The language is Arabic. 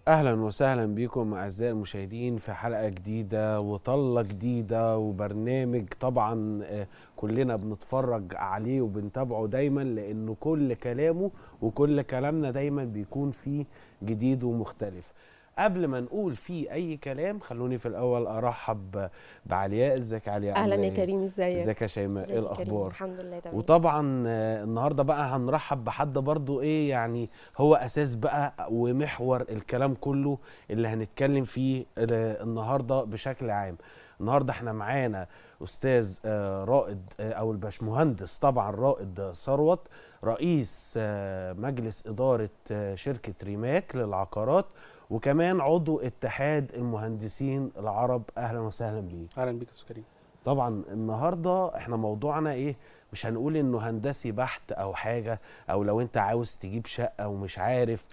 اهلا وسهلا بكم اعزائي المشاهدين في حلقه جديده وطله جديده وبرنامج طبعا كلنا بنتفرج عليه وبنتابعه دايما لانه كل كلامه وكل كلامنا دايما بيكون فيه جديد ومختلف. قبل ما نقول فيه اي كلام خلوني في الاول ارحب بعلياء. ازيك يا علياء؟ اهلا عامله يا ايه؟ كريم، ازيك؟ ازيك يا شيماء؟ ايه ازيك يا كريم؟ الاخبار؟ الحمد لله تمام. وطبعا النهارده بقى هنرحب بحد برضو ايه يعني هو اساس بقى ومحور الكلام كله اللي هنتكلم فيه النهارده بشكل عام. النهارده احنا معانا استاذ رائد او الباشمهندس طبعا رائد ثروت، رئيس مجلس اداره شركه ريماك للعقارات، وكمان عضو اتحاد المهندسين العرب. اهلا وسهلا بيك. اهلا بيك يا استاذ كريم. طبعا النهارده احنا موضوعنا ايه؟ مش هنقول انه هندسي بحت او حاجه، او لو انت عاوز تجيب شقه ومش عارف